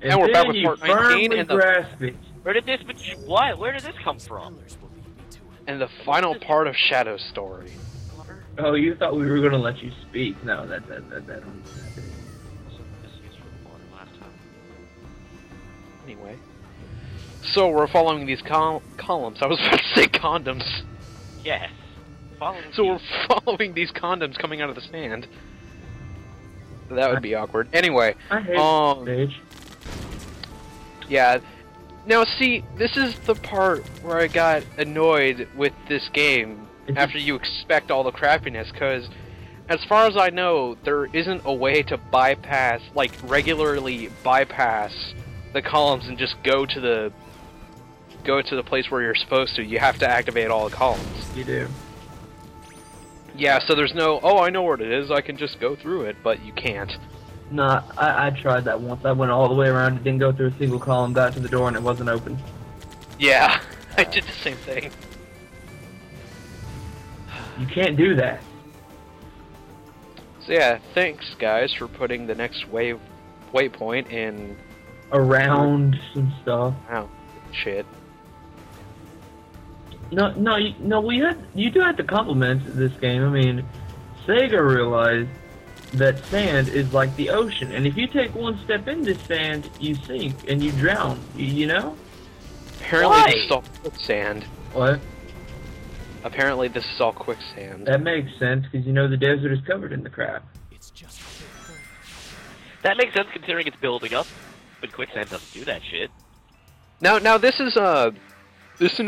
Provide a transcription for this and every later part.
And we're back with you part 19 firmly and the grasp it. Where did this? What? Where did this come from? final part of Shadow's story. Oh, you thought we were gonna let you speak? No, that. Anyway, so we're following these columns. I was about to say condoms. Yes. So we're following these condoms coming out of the sand. That would be awkward. Anyway, I hate this stage. Yeah. Now, see, this is the part where I got annoyed with this game after you expect all the crappiness, because as far as I know, there isn't a way to bypass, like, regularly bypass the columns and just go to the place where you're supposed to. You have to activate all the columns. You do. Yeah, so there's no, oh, I know where it is, I can just go through it, but you can't. No, I tried that once. I went all the way around, it didn't go through a single column, got to the door, and it wasn't open. Yeah, I did the same thing. You can't do that. So yeah, thanks guys for putting the next waypoint in... Around some stuff. Oh, shit. No, you do have to compliment this game. I mean, Sega realized that sand is like the ocean, and if you take one step into sand, you sink and you drown. You know? Apparently this is all quicksand. What? Apparently this is all quicksand. That makes sense, because you know the desert is covered in the crap. That makes sense considering it's building up, but quicksand doesn't do that shit. Now this is an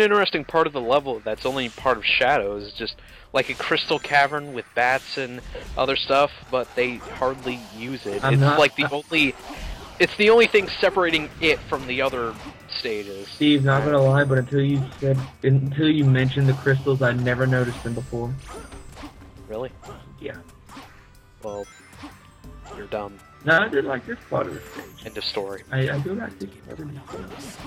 interesting part of the level that's only part of Shadows. It's just like a crystal cavern with bats and other stuff, but they hardly use it. It's the only thing separating it from the other stages. Steve, not gonna lie, but until you mentioned the crystals, I never noticed them before. Really? Yeah. Well, you're dumb. No, I did like this part of the stage. End of story. I do like this part of the stage.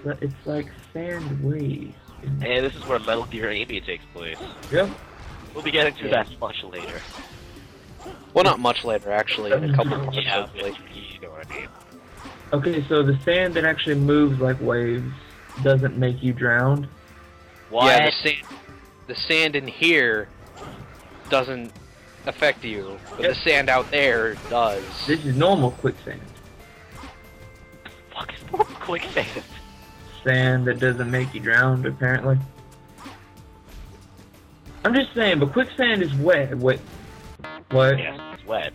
But it's like sand waves. And this is where Metal Gear Amy takes place. Yep. We'll be getting to that much later. Well, not much later, actually. In a couple of parts, Yeah, hopefully. you know what I mean. Okay, so the sand that actually moves like waves doesn't make you drown? What? Yeah, the sand in here doesn't affect you, but the sand out there does. This is normal quicksand. Fuck is more quicksand? Sand that doesn't make you drown, apparently. I'm just saying, but quicksand is wet. Wait, what? Yes, it's wet.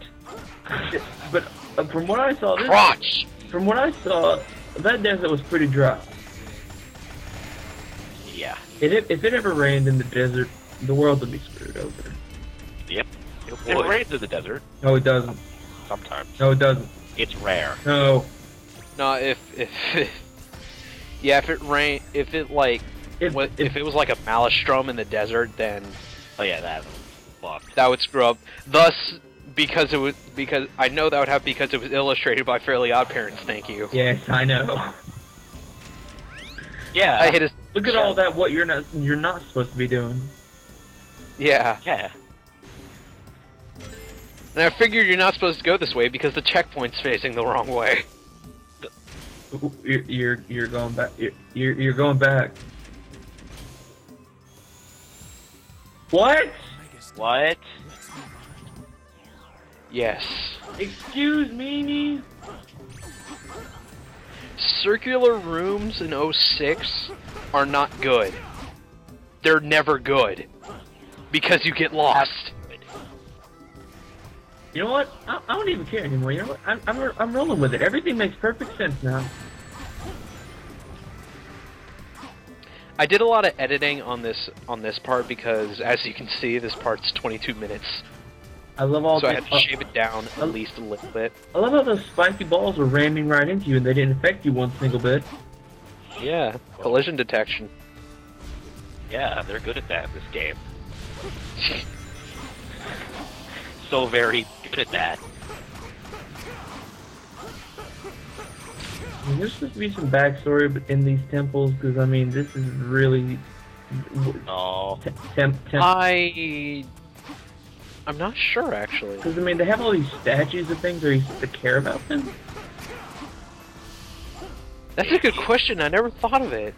But from what I saw, Crotch! From what I saw, that desert was pretty dry. Yeah. If it ever rained in the desert, the world would be screwed over. Yep. It rains in the desert. No, it doesn't. Sometimes. No, it doesn't. It's rare. No. No, if it rained, if it was like a maelstrom in the desert, then Oh yeah, that. Fuck. that would screw up. Thus, because I know that would happen because it was illustrated by Fairly Odd Parents. Thank you. Yes, I know. Yeah. I hit a... Look at all that. What you're not supposed to be doing. Yeah. Yeah. And I figured you're not supposed to go this way because the checkpoint's facing the wrong way. You're going back. You're going back. What? What? Yes. Excuse me? Circular rooms in 06 are not good. They're never good. Because you get lost. You know what? I don't even care anymore. You know what? I'm rolling with it. Everything makes perfect sense now. I did a lot of editing on this part because, as you can see, this part's 22 minutes. I love all. So I had to shave it down at least a little bit. I love how those spiky balls were ramming right into you and they didn't affect you one single bit. Yeah, collision detection. Yeah, they're good at that in this game. So very good at that. I mean, there's supposed to be some backstory in these temples, because I mean, this is really. Oh. I'm not sure actually. Because I mean, they have all these statues of things. Are you supposed to care about them? That's a good question. I never thought of it.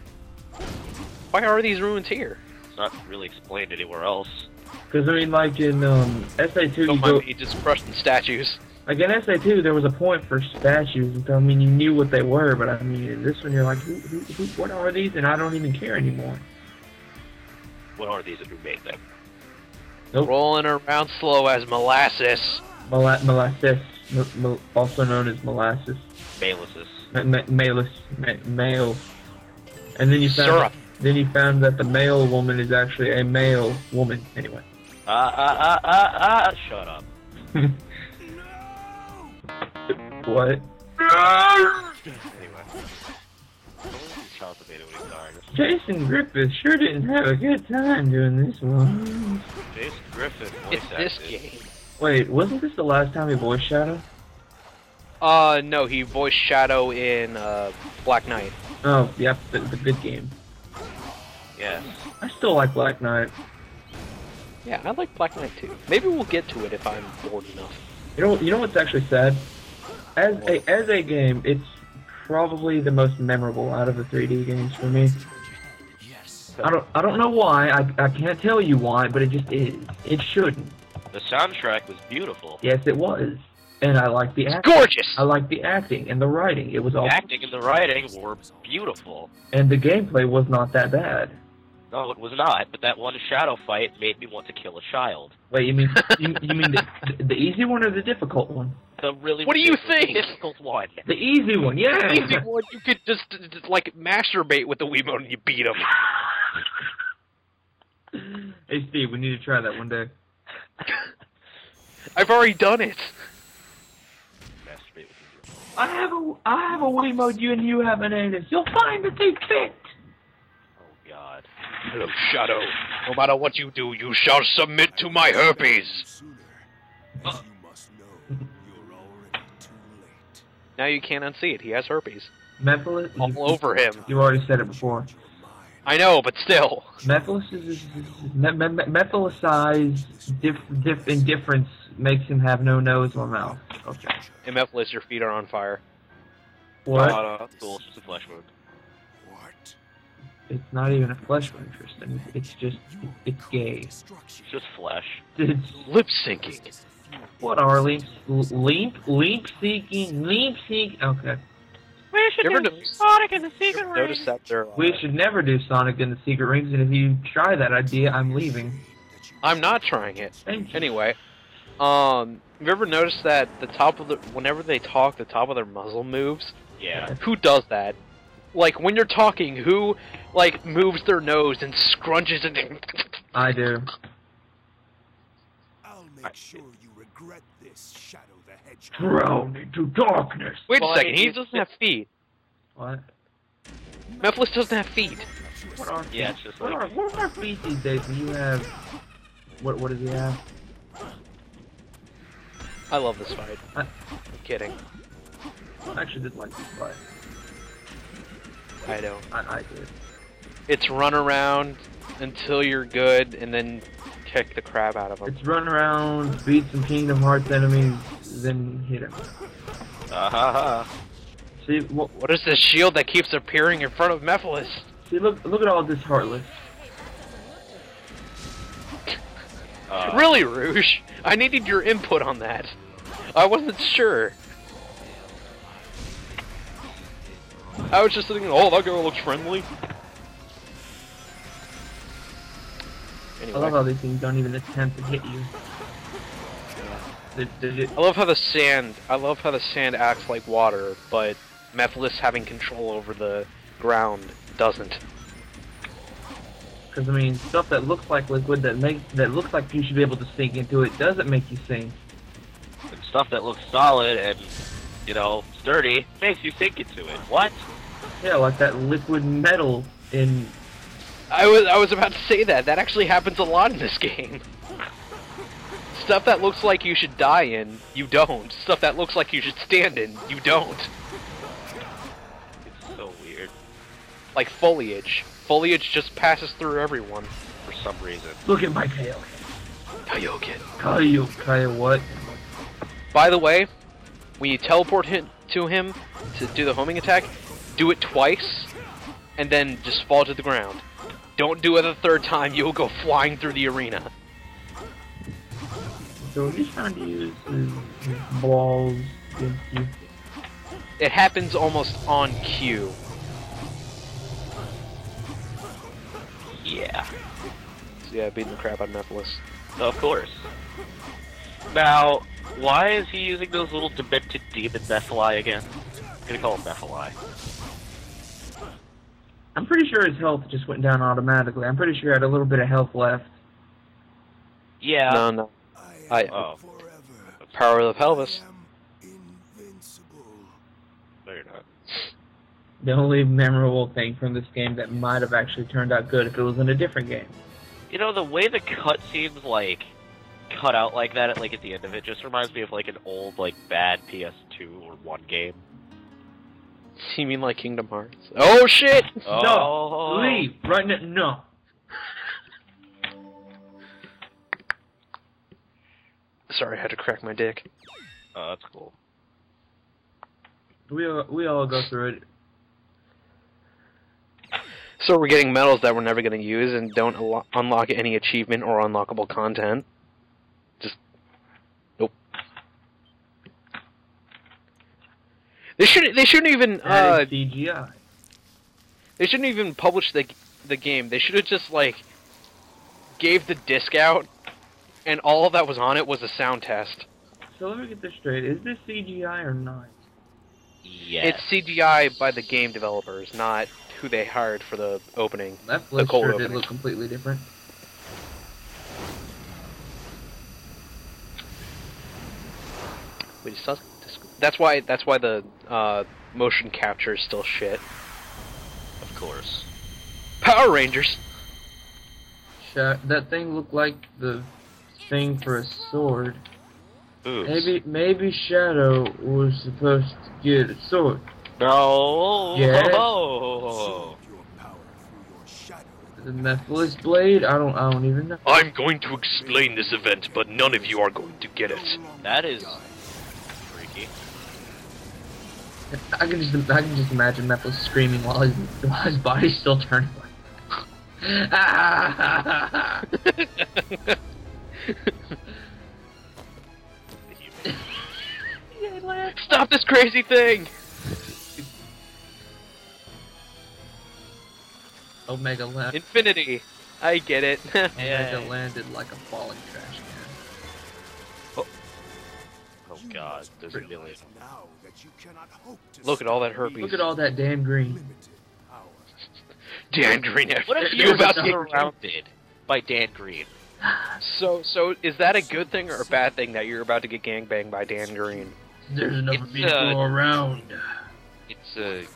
Why are these ruins here? It's not really explained anywhere else. Because I mean, like in SA2, you Don't go. mind me just crushing statues. Like in SA2, there was a point for statues, and so I mean, you knew what they were, but I mean, in this one, you're like, what are these? And I don't even care anymore. What are these and who made them? Nope. Rolling around slow as molasses. Molasses, also known as molasses. Bailises. Male. And then you found. Syrup. Then you found that the male woman is actually a male woman. Anyway. Shut up. What? Anyway. Cultivated when he's dying. Jason Griffith sure didn't have a good time doing this one. Jason Griffin voice It's this acted. game. Wait, wasn't this the last time he voiced Shadow? No, he voiced Shadow in, Black Knight. Oh, yep, the good game. Yes. I still like Black Knight. Yeah, I like Black Knight too. Maybe we'll get to it if I'm bored enough. You know what's actually sad? As a game, it's probably the most memorable out of the 3D games for me. I don't know why. I can't tell you why, but it just is. It shouldn't. The soundtrack was beautiful. Yes, it was. And I like the acting. Gorgeous! I like the acting and the writing. It was all. The acting and the writing were beautiful. And the gameplay was not that bad. No, it was not, but that one shadow fight made me want to kill a child. Wait, you mean the easy one or the difficult one? The really What do you think? difficult one. The easy one, yeah. Easy one, you could just like masturbate with the Wiimote and you beat him. Hey Steve, we need to try that one day. I've already done it. Masturbate with you. I have a Wiimote, you and you have an anus. You'll find that they fit. Oh God. Hello, Shadow. No matter what you do, you shall submit to my herpes. Now you can't unsee it. He has herpes. Mephiles? All over him. You already said it before. I know, but still. Mephiles is Mephilicized indifference makes him have no nose or mouth. Okay. In Mephiles, your feet are on fire. What? Oh, no, cool. It's just a flesh wound. It's not even a flesh wound, Tristan. It's just, it's gay. It's just flesh. It's, Lip syncing. what are leap seeking? Okay. We should Ever do no- Sonic and the Secret Notice that there We should never do Sonic and the Secret Rings, and if you try that idea, I'm leaving. I'm not trying it. Thank you. Anyway, have you ever noticed that the top of the whenever they talk, the top of their muzzle moves? Yeah. Who does that? Like when you're talking, who like moves their nose and scrunches it? I do. I'll make sure you regret this, Shadow the Hedgehog. Thrown into darkness. Wait a Well, second, I he mean, doesn't have feet. What? Mephiles doesn't have feet. What are Yeah, it's just what like... are our feet these days? Do you have? What does he have? I love this fight. I- I'm kidding. I actually did like this fight. I don't. I did. It's run around until you're good, and then kick the crap out of them. It's run around, beat some Kingdom Hearts enemies, then hit him. See, What is this shield that keeps appearing in front of Mephiles? look at all this Heartless. Really, Rouge? I needed your input on that. I wasn't sure. I was just thinking, oh, that girl looks friendly. I love Anyway, how these things don't even attempt to hit you. I love how the sand acts like water, but Mephiles having control over the ground doesn't. Because I mean, stuff that looks like liquid that looks like you should be able to sink into it doesn't make you sink. And stuff that looks solid and, you know, sturdy makes you sink into it. What? Yeah, like that liquid metal in. I was about to say that. That actually happens a lot in this game. Stuff that looks like you should die in, you don't. Stuff that looks like you should stand in, you don't. It's so weird. Like foliage. Foliage just passes through everyone. For some reason. Look at my tail. Kaioken. Kaya what? By the way, when you teleport to him to do the homing attack, do it twice, and then just fall to the ground. Don't do it a third time, you'll go flying through the arena. So he's trying to use his balls against you. It happens almost on cue. Yeah. So yeah, beating the crap out of Nephilis. Of course. Now, why is he using those little demented demon Nephili again? I'm gonna call them Nephili. I'm pretty sure his health just went down automatically. I'm pretty sure he had a little bit of health left. Yeah. No. Oh. Power of the pelvis. No, you're not. The only memorable thing from this game that might have actually turned out good if it was in a different game. You know, the way the cutscenes, like, cut out like that at the end of it just reminds me of, like, an old, like, bad PS2 or 1 game. You mean like Kingdom Hearts? Oh shit! Oh. No! Leave! Right now, no! Sorry, I had to crack my dick. Oh, that's cool. We all go through it. So we're getting medals that we're never going to use and don't unlock any achievement or unlockable content. Just... Nope. They shouldn't even, That is CGI. They shouldn't even publish the game. They should have just, like, gave the disc out, and all that was on it was a sound test. So let me get this straight. Is this CGI or not? Yes. It's CGI by the game developers, not who they hired for the opening. That The flick cold sure opening. did look completely different. Wait, that's why the motion capture is still shit. Of course. Power Rangers. That thing looked like the thing for a sword. Oops. Maybe Shadow was supposed to get a sword. No. Yes. Oh. Your power through your shadow. The Nephilis blade? I don't even know. I'm going to explain this event, but none of you are going to get it. That is freaky. I can just imagine Nephilis screaming while his body's still turning. Ah! Stop this crazy thing! Omega landed. Infinity. I get it. Omega landed like a falling trash can. Oh god, there's a million. Now that you cannot hope to Look at all that herpes. Look at all that damn green. limited power. Dan Green. What if you you're about to get surrounded by Dan Green? So is that a good thing or a bad thing that you're about to get gangbanged by Dan Green? There's enough It's, people around. It's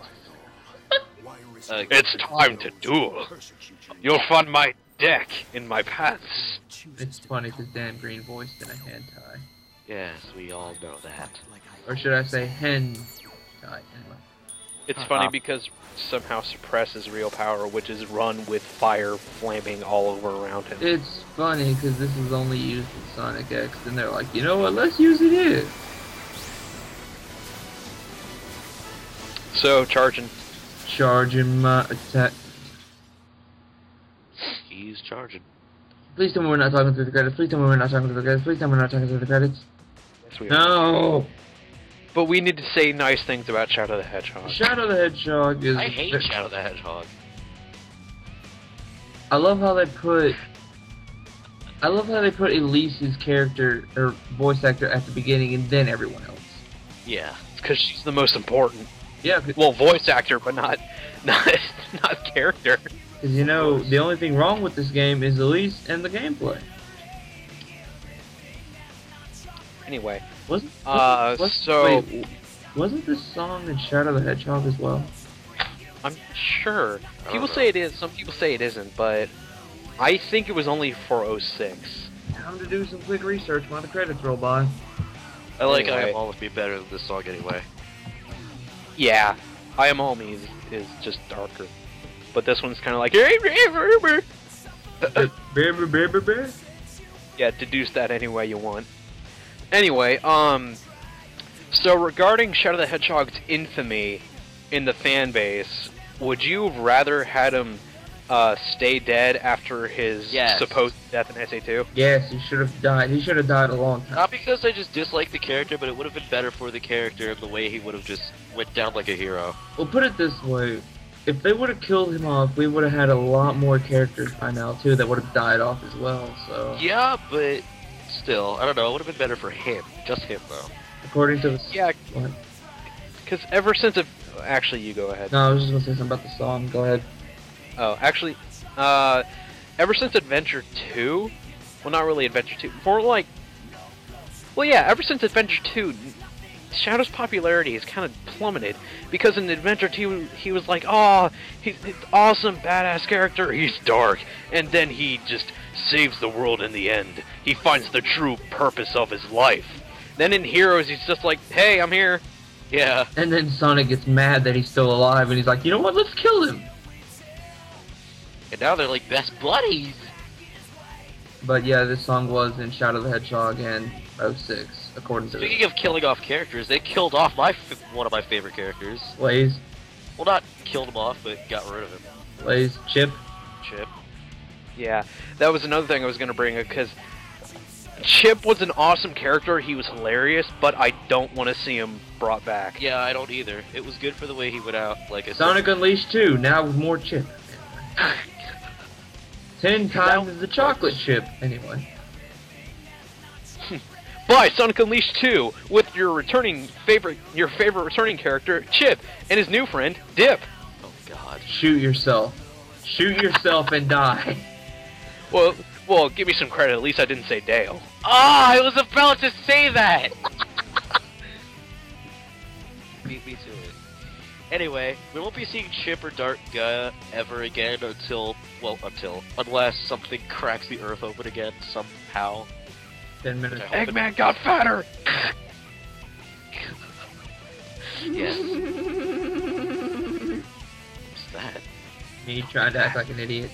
Why risk It's time to duel. persecute you? You'll find my deck in my paths. It's funny because Dan Green voiced in a hentai. yes, we all know that. Or should I say hen tie? Anyway. It's funny because somehow suppresses real power, which is run with fire flaming all over around him. It's funny because this is only used in Sonic X, and they're like, you know what, let's use it here. So, charging. Charging my attack. He's charging. Please tell me we're not talking through the credits. Please tell me we're not talking through the credits. Please tell me we're not talking through the credits. Yes, we are. No! But we need to say nice things about Shadow the Hedgehog. Shadow the Hedgehog is... I hate Shadow the Hedgehog. I love how they put Elise's character, or voice actor, at the beginning, and then everyone else. Yeah. It's because she's the most important. Yeah, Well, voice actor, but not character. because you know, the only thing wrong with this game is Elise and the gameplay. Anyway, Wasn't this song in Shadow the Hedgehog as well? I'm sure. I People don't say it is, some people say it isn't, but I think it was only for 06. Time to do some quick research while the credits roll by. I like I Anyway. Am Always Be Better than this song anyway. Yeah, I Am All Me is just darker. But this one's kind of like... Yeah, deduce that any way you want. Anyway, so regarding Shadow the Hedgehog's infamy, in the fan base, would you have rather had him stay dead after his Yes. supposed death in SA2? Yes, he should have died. He should have died a long time. Not because I just dislike the character, but it would have been better for the character and the way he would have just went down like a hero. Well, put it this way. If they would have killed him off, we would have had a lot more characters by now, too, that would have died off as well, so... Yeah, but still, I don't know, it would have been better for him. Just him, though. According to the... Yeah, What? because ever since it... Actually, you go ahead. No, I was just gonna say something about the song. Go ahead. Oh, actually, ever since Adventure 2... Well, not really Adventure 2. More like... Well, yeah, ever since Adventure 2... Shadow's popularity has kind of plummeted, because in Adventure 2, he was like, oh, he's an awesome, badass character, he's dark, and then he just saves the world in the end. He finds the true purpose of his life. Then in Heroes, he's just like, hey, I'm here. Yeah. And then Sonic gets mad that he's still alive, and he's like, you know what, let's kill him! And now they're like best buddies. But yeah, this song was in Shadow the Hedgehog and 06, according to Speaking of killing off characters, they killed off one of my favorite characters. Blaze. Well, not killed him off, but got rid of him. Blaze, Chip. Chip. Yeah, that was another thing I was going to bring up, because Chip was an awesome character, he was hilarious, but I don't want to see him brought back. Yeah, I don't either. It was good for the way he went out, like I said. Sonic Unleashed 2, now with more Chip. 10 times the chocolate chip, anyway. Buy Sonic Unleashed 2 with your favorite returning character, Chip, and his new friend, Dip. Oh god. Shoot yourself. Shoot yourself and die. Well, give me some credit, at least I didn't say Dale. Ah, I was about to say that! Beat me to it. Anyway, we won't be seeing Chip or Dark Gaia ever again unless something cracks the earth open again somehow. 10 minutes. Eggman got fatter! Yes. What's that? Me trying to act like an idiot.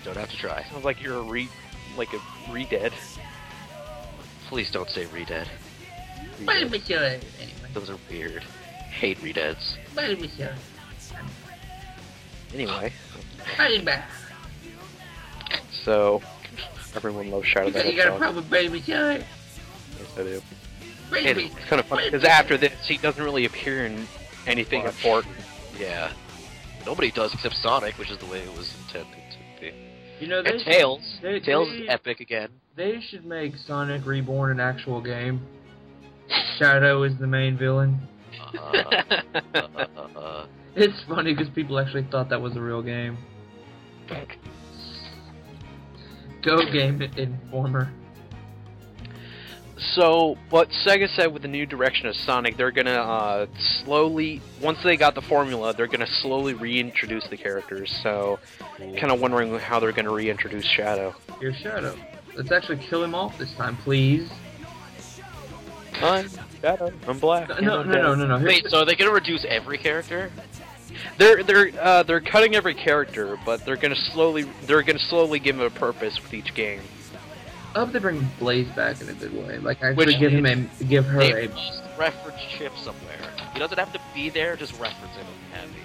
Don't have to try. Sounds like you're re-dead. Please don't say Redead. Anyway. Those are weird. Hate Redeads. Anyway. So, everyone loves Shadow the Hedgehog. You got a problem, baby Joe? Yes, I do. And it's kind of funny, because after this, he doesn't really appear in anything important. Yeah. Nobody does except Sonic, which is the way it was intended to be. You know, And Tails. Tails is epic again. They should make Sonic Reborn an actual game. Shadow is the main villain. It's funny because people actually thought that was a real game. Go Game Informer. So, what Sega said with the new direction of Sonic, they're gonna slowly, once they got the formula, they're gonna slowly reintroduce the characters. So, kind of wondering how they're gonna reintroduce Shadow. Here's Shadow. Let's actually kill him off this time, please. I'm Shadow. I'm black. No. Wait, so are they gonna reduce every character? They're cutting every character, but they're gonna slowly give him a purpose with each game. I hope they bring Blaze back in a good way. Like, actually give her They a... must reference Chip somewhere. He doesn't have to be there, just reference him if heavy.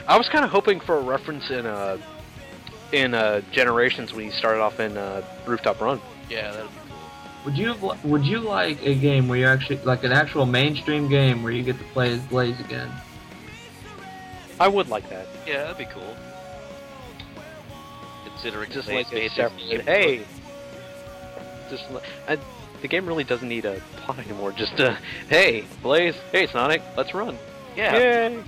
I was kind of hoping for a reference in Generations when he started off in Rooftop Run. Yeah, that'd be cool. Would you like a game where you actually, like an actual mainstream game where you get to play as Blaze again? I would like that. Yeah, that'd be cool. Considering Just Blaze like a made his separate, name. hey. The game really doesn't need a plot anymore. Just hey, Blaze, hey Sonic, let's run. Yeah. Yay!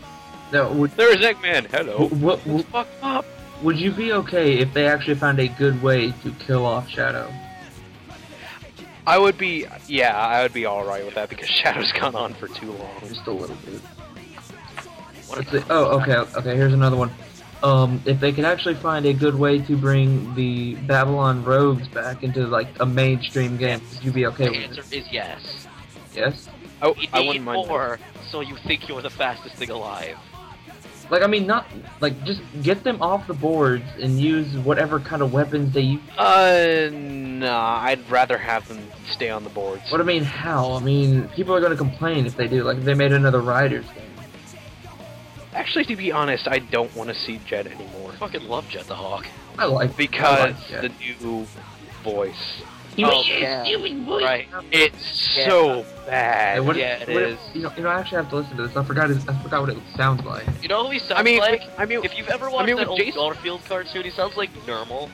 No, There's Eggman. Hello. What Fuck up. would you be okay if they actually found a good way to kill off Shadow? I would be alright with that because Shadow's gone on for too long. Just a little bit. Okay, here's another one. If they could actually find a good way to bring the Babylon Rogues back into, like, a mainstream game, would you be okay The with answer it? is yes. Yes? I You need wouldn't mind. more, so you think you're the fastest thing alive. Like, I mean, not... Like, just get them off the boards and use whatever kind of weapons they use. Nah, I'd rather have them stay on the boards. What I mean, how? I mean, people are going to complain if they do. Like, if they made another Riders game. Actually, to be honest, I don't want to see Jet anymore. I fucking love Jet the Hawk. I like Because Jet. the new voice. Oh, yeah. Right. It's Yeah. so bad. Yeah, it is. You know, I actually have to listen to this. I forgot what it sounds like. You know who he sounds I mean, like? with If you've ever watched that with old Jason- Garfield cartoon, he sounds like normal.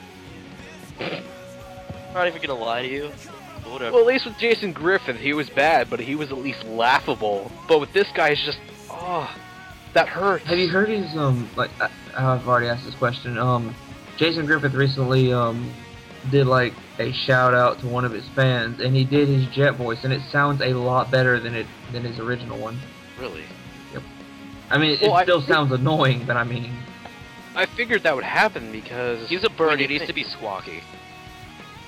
I'm not even gonna lie to you. But whatever. Well, at least with Jason Griffith, he was bad, but he was at least laughable. But with this guy, it's just, that hurts. Have you heard his I've already asked this question. Jason Griffith recently did like a shout out to one of his fans, and he did his Jet voice, and it sounds a lot better than his original one. Really? I mean, it still sounds annoying, but I mean, I figured that would happen because He's a bird. He needs to be squawky.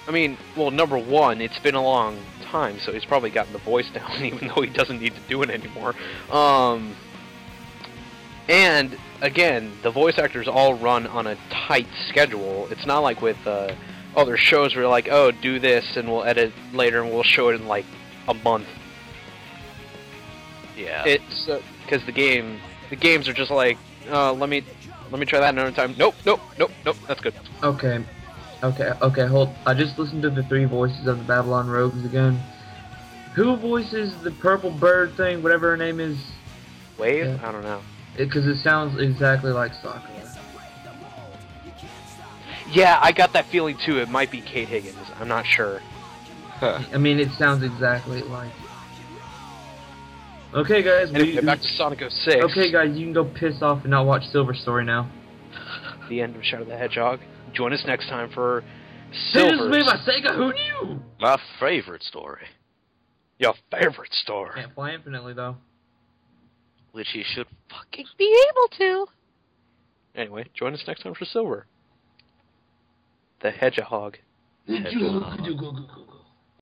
I mean, well, number one, it's been a long time, so he's probably gotten the voice down, even though he doesn't need to do it anymore. And again, the voice actors all run on a tight schedule. It's not like with other shows where like, oh, do this and we'll edit later and we'll show it in like a month. Yeah. It's because the games are just like, let me try that another time. Nope, that's good. okay, hold. I just listened to the 3 voices of the Babylon Rogues again. Who voices the purple bird thing, whatever her name is? Wave? Yeah. I don't know. Because it sounds exactly like Sakura. Yeah, I got that feeling too. It might be Kate Higgins. I'm not sure. I mean, it sounds exactly like. Okay, guys. Anyway, back to Sonic 06. Okay, guys, you can go piss off and not watch Silver Story now. The end of Shadow the Hedgehog. Join us next time for This is Silver. made by Sega. Who knew? My favorite story. Your favorite store. Can't fly infinitely though. Which he should fucking be able to. Anyway, join us next time for Silver. The Hedgehog. Hedgehog.